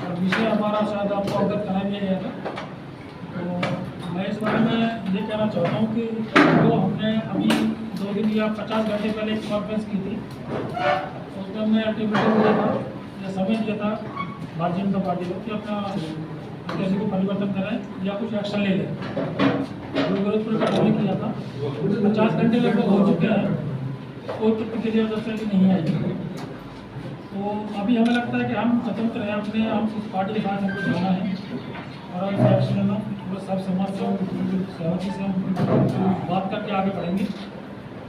और विषय हमारा शायद आपको अवगत करा दिया गया था। तो मैं इस बारे में ये कहना चाहता हूँ कि जो हमने अभी 2 दिन या 50 घंटे पहले एक कॉन्फ्रेंस की थी, उसमें हमने अल्टीमेटम दिया था या समय दिया था भारतीय जनता पार्टी को कि अपना प्रत्याशी को परिवर्तन करें या कुछ एक्शन ले लें। जो विरोध प्रकट हमने किया था 50 घंटे लगभग हो चुके हैं, कोई प्रतिक्रिया दर्शक की नहीं आई। तो अभी हमें लगता है कि हम स्वतंत्र हैं, अपने हम उस पार्टी के साथ हमको जाना है और एक्शन लेना, सब समाज से सहमति से हम बात करके आगे बढ़ेंगे।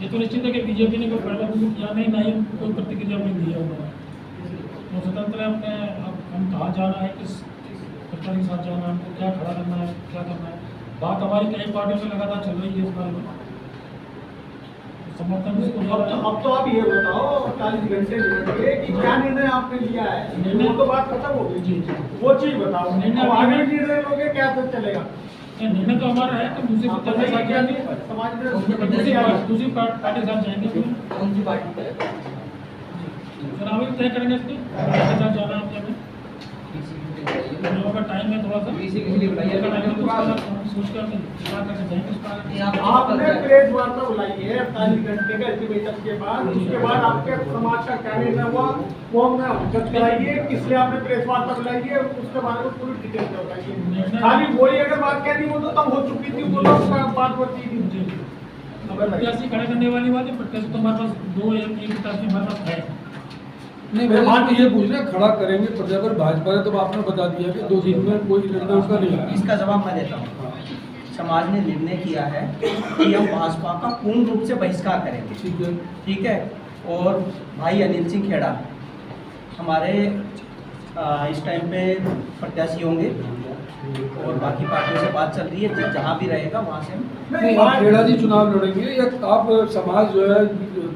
ये तो निश्चित है कि बीजेपी ने कोई पहला कुछ किया नहीं, ना ही कोई प्रतिक्रिया नहीं दी है उन्होंने। तो स्वतंत्र है अपने, अब हम कहाँ जाना है, किस प्रचार के साथ जाना है, हमको क्या खड़ा करना है, क्या करना है। बात हमारी कई पार्टियों से लगातार चल रही है इस बारे में, समर्थन इसको। अब तो आप ये बताओ 48 घंटे निकले कि क्या निर्णय आपने लिया है, वो तो बात खत्म हो गई। जी वो चीज बताओ, आगे निर्णय लोगे क्या तो चलेगा। निर्णय तो हमारा है कि दूसरी पार्टी के साथ जाएंगे, समाज में दूसरी पार्टी के साथ जाएंगे। कौन सी पार्टी है? चुनाव तय करेंगे इसके साथ जाना है हमें। लोगों का टाइम है थोड़ा सा, सोच कर आपने प्रेस वार्ता बुलाई है 48 घंटे का अल्टीमेटम के बाद, उसके बाद आपके समाज का क्या निर्णय हुआ वो हमने अवगत कराइए। किसलिए आपने प्रेस वार्ता बुलाई है उसके बारे में पूरी डिटेल बताइए। खाली वही अगर बात कहनी हो तो तब हो चुकी थी, वो तो बात होती थी। प्रत्याशी खड़ा करने वाली बात है, प्रत्याशी तो हमारे पास 2 या 1 प्रत्याशी हमारे पास है। नहीं, मैं बात ये पूछ रहा खड़ा करेंगे प्रत्याशी भाजपा है, तो आपने बता दिया कि 2 दिन में कोई निर्णय उसका नहीं है। इसका जवाब मैं देता हूँ। समाज ने निर्णय किया है कि हम भाजपा का पूर्ण रूप से बहिष्कार करेंगे। ठीक है, ठीक है। और भाई अनिल सिंह खेड़ा हमारे इस टाइम पे प्रत्याशी होंगे और बाकी पार्टियों से बात चल रही है, जहाँ भी रहेगा वहाँ से नहीं आप खेड़ा जी चुनाव लड़ेंगे या आप समाज जो है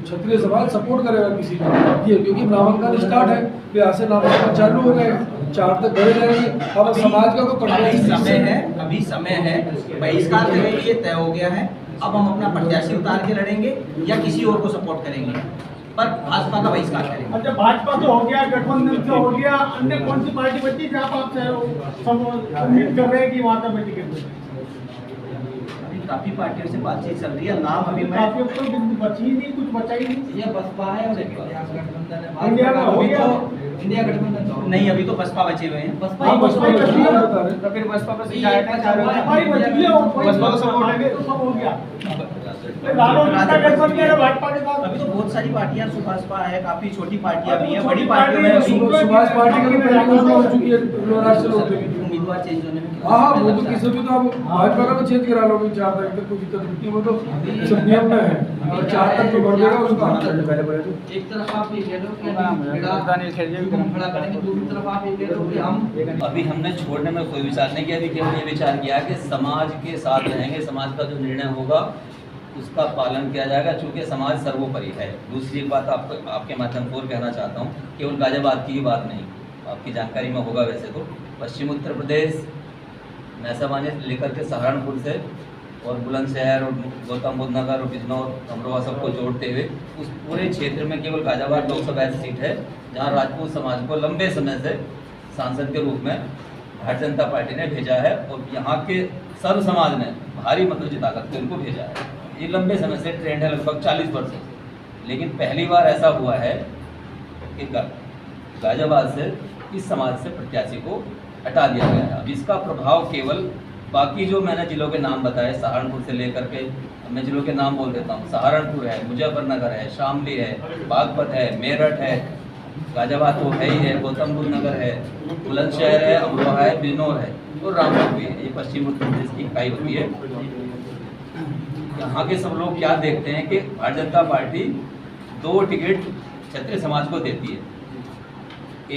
क्षत्रिय समाज सपोर्ट करेगा किसी को ये, क्योंकि नामांकन स्टार्ट है, यहाँ से नामांकन चालू हो गए, 4 तक बढ़े जाएंगे। अब समाज का तो अभी समय है, बहिष्कार करेंगे ये तय हो गया है। अब हम अपना प्रत्याशी उतार के लड़ेंगे या किसी और को सपोर्ट करेंगे, पर भाजपा का बहिष्कार करेंगे। अच्छा, भाजपा तो हो गया, गठबंधन तो हो गया, अन्य कौन सी पार्टी बची जहाँ आप उम्मीद कर रहे हैं कि वहाँ तक टिकट मिले? अभी काफी पार्टियों से बातचीत चल रही है, नाम अभी मैं बची ही नहीं, कुछ बचा ही नहीं। ये बसपा है और गठबंधन है। इंडिया में हो गया, इंडिया गठबंधन तो नहीं, अभी तो बसपा बचे हुए हैं। बसपा ही बची है, तो फिर बसपा पर बसपा को सपोर्ट है तो सब हो गया। भाजपा के साथ अभी तो बहुत सारी पार्टियां, सुभाषपा है, काफी छोटी पार्टियां भी है, बड़ी पार्टियों में अभी सुभाष पार्टी की पहली घोषणा हो चुकी है राष्ट्रीय लोक की। उम्मीदवार चेंज होने में हाँ, वो तो किसी भी तो आप भाजपा का तो चेंज करा लो 4 तारीख तक, कोई दिक्कत नहीं। वो तो सब नियम में है और 4 तक तो बढ़ जाएगा उसका। एक तरफ आप ये कह लो कि हम खड़ा करेंगे, दूसरी तरफ आप ये कह लो कि हम अभी हमने छोड़ने में कोई विचार नहीं किया। अभी केवल ये विचार किया कि समाज के साथ रहेंगे, समाज का जो निर्णय होगा उसका पालन किया जाएगा, चूँकि समाज सर्वोपरि है। दूसरी एक बात आपके माध्यम से और कहना चाहता हूँ, केवल गाजियाबाद की ही बात नहीं, आपकी जानकारी में होगा वैसे तो पश्चिम उत्तर प्रदेश मैसाबानी लेकर के सहारनपुर से और बुलंदशहर और गौतम बुद्ध नगर और बिजनौर अमरोहा सबको जोड़ते हुए उस पूरे क्षेत्र में केवल गाजियाबाद लोकसभा ऐसी सीट है जहाँ राजपूत समाज को लंबे समय से सांसद के रूप में भारतीय जनता पार्टी ने भेजा है और यहाँ के सर्व समाज ने भारी मत जिता करके उनको भेजा है। ये लंबे समय से ट्रेंड है, लगभग 40 वर्ष से। लेकिन पहली बार ऐसा हुआ है कि गाजियाबाद से इस समाज से प्रत्याशी को हटा दिया गया है। अब इसका प्रभाव केवल बाकी जो मैंने जिलों के नाम बताए, सहारनपुर से लेकर के, मैं जिलों के नाम बोल देता हूँ, सहारनपुर है, मुजफ्फरनगर है, शामली है, बागपत है, मेरठ है, गाजियाबाद तो है ही है, गौतम बुद्ध नगर है, बुलंदशहर है, अमरोहा है, बिजनौर है और रामपुर भी है। ये पश्चिम उत्तर प्रदेश की इकाई होती है। यहाँ के सब लोग क्या देखते हैं कि भारतीय जनता पार्टी 2 टिकट क्षत्रिय समाज को देती है,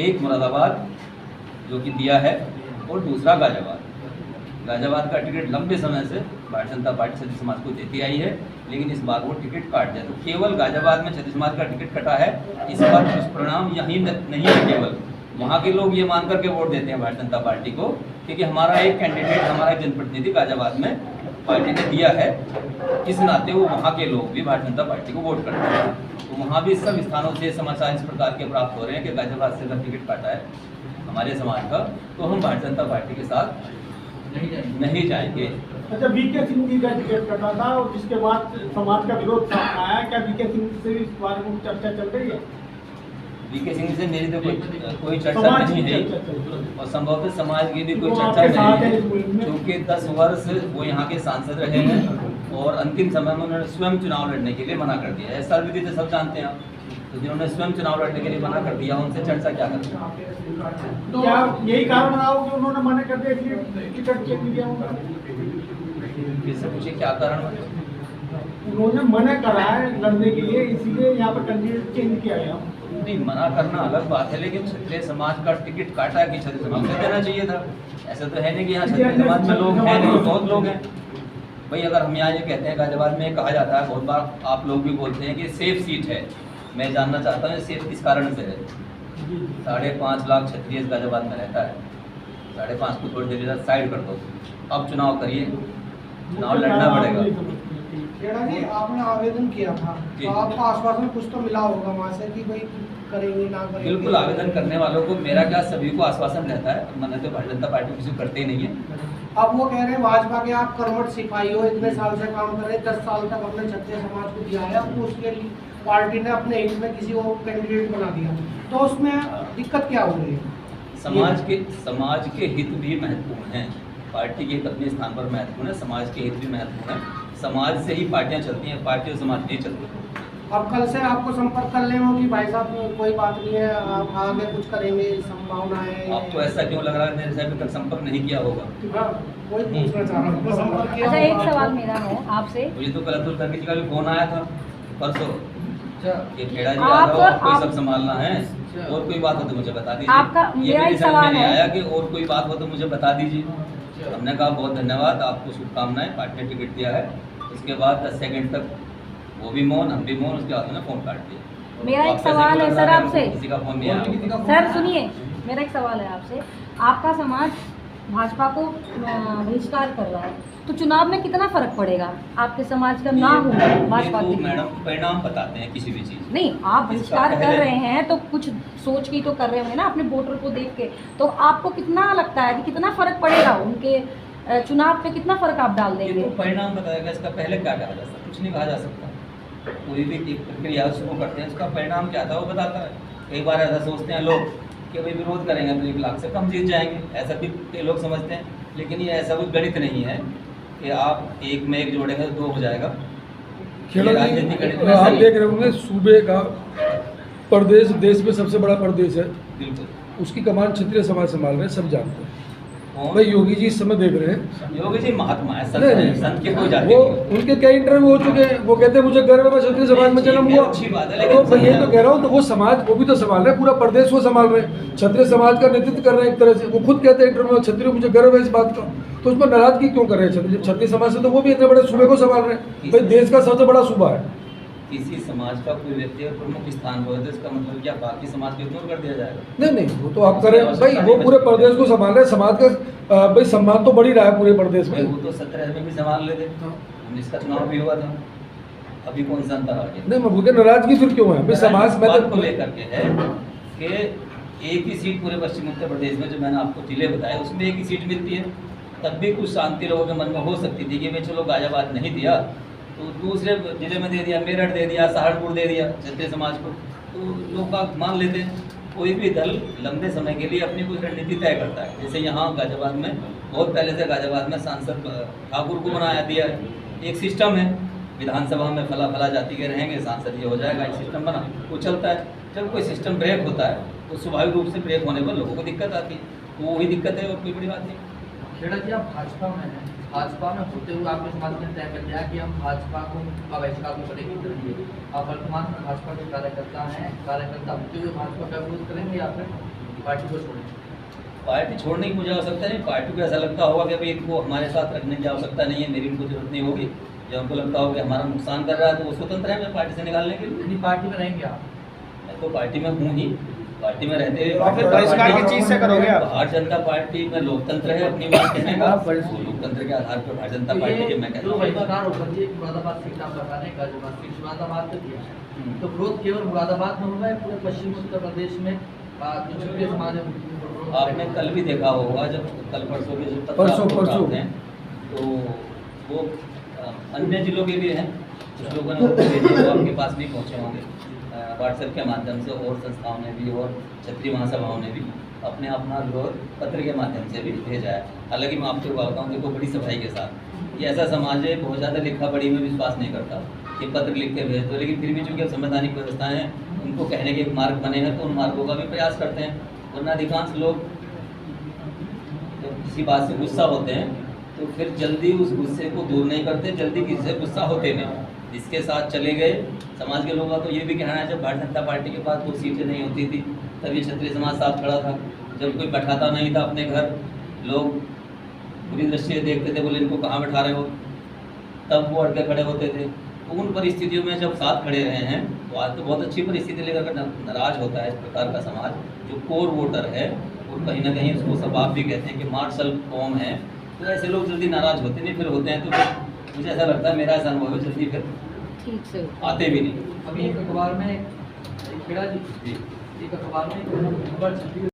एक मुरादाबाद जो कि दिया है और दूसरा गाजियाबाद का टिकट लंबे समय से भारतीय जनता पार्टी क्षत्रिय समाज को देती आई है, लेकिन इस बार वो टिकट काट दिया। तो केवल गाजियाबाद में क्षत्रिय समाज का टिकट कटा है, इस बार दुष्परिणाम यही नहीं है, केवल वहाँ के लोग ये मान करके वोट देते हैं भारतीय जनता पार्टी को, क्योंकि हमारा एक कैंडिडेट, हमारा एक जनप्रतिनिधि गाजियाबाद में पार्टी ने दिया है, इस नाते वो वहाँ के लोग भी भारतीय जनता पार्टी को वोट करते हैं। तो वहाँ भी सब स्थानों से समाचार इस प्रकार के प्राप्त हो रहे हैं कि गाजियाबाद से अगर टिकट काटा है हमारे समाज का, तो हम भारतीय जनता पार्टी के साथ नहीं जाएंगे। अच्छा, वीके सिंह जी का टिकट कटा था और जिसके बाद समाज का विरोध सामने आया, क्या वीके सिंह से इस बारे में चर्चा चल रही है? वीके सिंह से मेरी तो कोई चर्चा समाज नहीं की है चर्चा चल रही है। और संभवतः समाज की भी कोई वो चर्चा आपके साथ है नहीं इस मुहिम है, में? क्योंकि 10 वर्ष वो यहाँ के सांसद रहे हैं और अंतिम समय में उन्होंने स्वयं चुनाव लड़ने के लिए मना कर दिया है। सर्वविदित तो सब जानते हैं आप, तो जिन्होंने स्वयं चुनाव लड़ने के लिए मना कर दिया उनसे चर्चा क्या करते हैं? तो क्या यही कारण रहा हो कि उन्होंने मना कर दिया, इसलिए टिकट चेंज किया होगा? फिर से पूछिए क्या कारण है? उन्होंने मना करा है लड़ने के लिए, इसीलिए यहाँ पर कैंडिडेट चेंज किया गया। नहीं, मना करना अलग बात है, लेकिन क्षत्रिय समाज का टिकट काटा कि क्षत्रिय समाज को देना चाहिए था। ऐसा तो है नहीं कि यहाँ क्षत्रिय समाज में लोग हैं नहीं, बहुत लोग हैं भाई। अगर हम यहाँ ये कहते हैं, गाजियाबाद में कहा जाता है बहुत बार, आप लोग भी बोलते हैं कि सेफ सीट है। मैं जानना चाहता हूँ सेफ किस कारण से है? 5.5 लाख क्षत्रिय गाजियाबाद में रहता है, 5.5 को थोड़ी देर साइड कर दो, अब चुनाव करिए, चुनाव लड़ना पड़ेगा। खेड़ा जी, आपने आवेदन किया था जी। तो आपको आश्वासन कुछ तो मिला होगा वहाँ से कि भाई करेंगे ना करेंगे? बिल्कुल, आवेदन करने वालों को मेरा क्या सभी को आश्वासन रहता है। मैंने तो भारतीय जनता पार्टी किसी को करते ही नहीं है। अब वो कह रहे हैं भाजपा के आप कर्मठ सिपाही हो, इतने साल से काम कर रहे हैं, 10 साल तक अपने क्षत्रिय समाज को दिया है, अब उसके लिए पार्टी ने अपने हित में किसी को कैंडिडेट बना दिया, तो उसमें दिक्कत क्या हो रही है? समाज के हित भी महत्वपूर्ण हैं। पार्टी के हित अपने स्थान पर महत्वपूर्ण है, समाज के हित भी महत्वपूर्ण है। समाज से ही पार्टियां चलती हैं, पार्टी और समाज नहीं चलती। अब कल से आपको संपर्क कर लेंगे कि भाई साहब कोई बात नहीं है, आप आगे कुछ करेंगे, संभावना है? आपको ऐसा क्यों लग रहा है मेरे से अभी तक संपर्क नहीं किया होगा? हाँ, कोई पूछना चाह रहा हूँ, संपर्क किया अच्छा, एक होगा? सवाल मेरा है आपसे। मुझे तो कल अब्दुल करके जी का भी फोन आया था परसों, ये खेड़ा जी आ आप- रहा हो, आपको आप- सब संभालना है, और कोई बात हो तो मुझे बता दीजिए। आपका ये मेरा मेरे एक समझ में सवाल नहीं है। आया कि और कोई बात हो तो मुझे बता दीजिए। हमने कहा बहुत धन्यवाद, आपको शुभकामनाएं, पार्टी ने टिकट दिया है। उसके बाद 10 सेकंड तक वो भी मौन, हम भी मौन, उसके बाद उन्होंने फोन काट दिया। मेरा एक आपसे सवाल कोई है लग सर रहा है आपसे। किसी का फोन नहीं आया। सर सुनिए, मेरा एक सवाल है आपसे। आपका समाज भाजपा को बहिष्कार कर रहा है, तो चुनाव में कितना फर्क पड़ेगा आपके समाज का ना हो भाजपा ये के? तो मैडम परिणाम बताते हैं किसी भी चीज़। नहीं, आप बहिष्कार कर रहे हैं तो कुछ सोच के तो कर रहे होंगे ना, अपने वोटर को देख के। तो आपको कितना लगता है कि कितना फर्क पड़ेगा उनके चुनाव पे, कितना फर्क आप डाल ये देंगे? तो परिणाम बताएगा, इसका पहले क्या कहा जा सकता? कुछ नहीं कहा जा सकता। कोई भी एक प्रक्रिया शुरू करते हैं, उसका परिणाम क्या था वो बताता है। कई बार ऐसा सोचते हैं लोग कि भाई विरोध करेंगे तो 1 लाख से कम जीत जाएंगे, ऐसा भी कई लोग समझते हैं। लेकिन ये ऐसा कोई गणित नहीं है कि आप 1 में 1 जोड़ेंगे तो 2 हो जाएगा। खेड़ा ये जी, राजनीतिक गणित में आप सही। देख रहे होंगे सूबे का प्रदेश देश में सबसे बड़ा प्रदेश है, बिल्कुल। उसकी कमान क्षत्रिय समाज संभाल रहे हैं, सब जानते हैं। कौन? भाई योगी जी इस समय देख रहे हैं, योगी जी महात्मा है, संत नहीं, है, नहीं। संत की कोई जाति वो नहीं। उनके कई इंटरव्यू हो चुके हैं, वो कहते हैं मुझे गर्व है मैं क्षत्रिय समाज में जन्म हुआ। अच्छी बात है, तो लेकिन मैं ये तो कह रहा हूँ, तो वो समाज वो भी तो संभाल रहे हैं, पूरा प्रदेश वो संभाल रहे हैं, क्षत्रिय समाज का नेतृत्व कर रहे हैं एक तरह से। वो खुद कहते हैं इंटरव्यू में, क्षत्रिय मुझे गर्व है इस बात का, तो उसमें नाराजगी क्यों कर रहे हैं क्षत्रिय समाज से? तो वो भी इतने बड़े सूबे को संभाल रहे हैं, भाई देश का सबसे बड़ा सूबा है। किसी समाज का कोई व्यक्ति अगर प्रमुख स्थान पर है तो इसका मतलब क्या बाकी समाज को इग्नोर कर दिया जाएगा? नहीं नहीं, वो तो आप करें भाई, वो पूरे प्रदेश को संभाल रहे हैं, समाज का भाई सम्मान तो बढ़ ही रहा है पूरे प्रदेश में। वो तो 17 में भी संभाल लेते, इसका चुनाव भी हुआ था, अभी कौन सा अंतर आ गया? नहीं, मैं बोलते नाराजगी फिर क्यों है भाई समाज में? बात को लेकर के है कि एक ही सीट पूरे पश्चिम उत्तर प्रदेश में, जो मैंने आपको जिले बताए उसमें एक ही सीट मिलती है, तब भी कुछ शांति लोगों के मन में हो सकती थी कि भाई चलो गाजियाबाद नहीं दिया तो दूसरे जिले में दे दिया, मेरठ दे दिया, सहारनपुर दे दिया क्षत्रिय समाज को, तो लोग बात मान लेते हैं। कोई भी दल लंबे समय के लिए अपनी कोई रणनीति तय करता है। जैसे यहाँ गाजियाबाद में बहुत पहले से गाजियाबाद में सांसद ठाकुर को बनाया दिया है, एक सिस्टम है, विधानसभा में फला जाति के रहेंगे, सांसद ये हो जाएगा, एक सिस्टम बना, वो चलता है। जब कोई सिस्टम ब्रेक होता है तो स्वाभाविक रूप से ब्रेक होने पर लोगों को दिक्कत आती है, तो वही दिक्कत है और कोई बड़ी बात नहीं। खेड़ा जी, आप भाजपा में हैं, भाजपा में होते हुए आपके समाज ने तय कर लिया कि हम भाजपा को बहिष्कार को करेंगे करेंगे। आप वर्तमान में भाजपा के कार्यकर्ता हैं, कार्यकर्ता होते हुए भाजपा का विरोध करेंगे या फिर पार्टी को छोड़ेंगे? पार्टी छोड़ने की मुझे आवश्यकता नहीं। पार्टी को ऐसा लगता होगा कि भाई इनको हमारे साथ रखने की आवश्यकता नहीं है, मेरी इनको जरूरत नहीं होगी, जब हमको लगता होगा कि हमारा नुकसान कर रहा है तो वो स्वतंत्र है मैं पार्टी से निकालने के लिए। यदि पार्टी में रहेंगे आप? मैं तो पार्टी में हूँ ही, पार्टी में रहते तो फिर बहिष्कार किस चीज़ से करोगे आप? भारतीय जनता पार्टी में लोकतंत्र है, अपनी बात कहने का, लोकतंत्र के आधार पर भारतीय जनता पार्टी के मैं कहता जो हूँ। बहिष्कार होगा जी, मुरादाबाद सीट आप बता रहे, गाजियाबाद सीट मुरादाबाद से दिया है, तो विरोध केवल मुरादाबाद में होगा या पूरे पश्चिम उत्तर प्रदेश में जो क्षत्रिय समाज है आपने कल भी देखा होगा, जब कल परसों के जो पत्र परसों आपको परसों प्राप्त हैं, तो वो अन्य जिलों के भी हैं, कुछ लोगों ने उनको भेजे, वो आपके पास भी पहुँचे होंगे व्हाट्सएप के माध्यम से, और संस्थाओं ने भी और क्षत्रिय महासभाओं ने भी अपने अपना विरोध पत्र के माध्यम से भी भेजा है। हालांकि मैं आपको बताता हूँ, देखो बड़ी सफाई के साथ, ये ऐसा समाज है बहुत ज़्यादा लिखा पढ़ी में विश्वास नहीं करता कि पत्र लिख के भेज दो, लेकिन फिर भी चूँकि संवैधानिक व्यवस्थाएँ हैं, उनको कहने के एक मार्ग बने हैं, तो उन मार्गों का भी प्रयास करते हैं। वरना अधिकांश लोग जब किसी बात से गुस्सा होते हैं तो फिर जल्दी उस गुस्से को दूर नहीं करते, जल्दी किसी से गुस्सा होते नहीं, इसके साथ चले गए। समाज के लोगों का तो ये भी कहना है, जब भारतीय जनता पार्टी के पास 2 सीटें नहीं होती थी तब ये क्षत्रिय समाज साथ खड़ा था। जब कोई बैठाता नहीं था अपने घर, लोग बुरी दृष्टि से देखते थे, बोले इनको कहाँ बैठा रहे हो, तब वो अड़के खड़े होते थे। तो उन परिस्थितियों में जब साथ खड़े रहे हैं, तो आज तो बहुत अच्छी परिस्थिति लेकर अगर नाराज होता है इस प्रकार का समाज, जो कोर वोटर है, और कहीं ना कहीं उसको सब आप भी कहते हैं कि मार्शल कौम है, तो ऐसे लोग जल्दी नाराज होते नहीं, फिर होते हैं तो फिर मुझे ऐसा लगता है, मेरा ऐसा अनुभव है, जल्दी फिर ठीक से आते भी नहीं। अभी एक अखबार में खेड़ा जी, एक अखबार में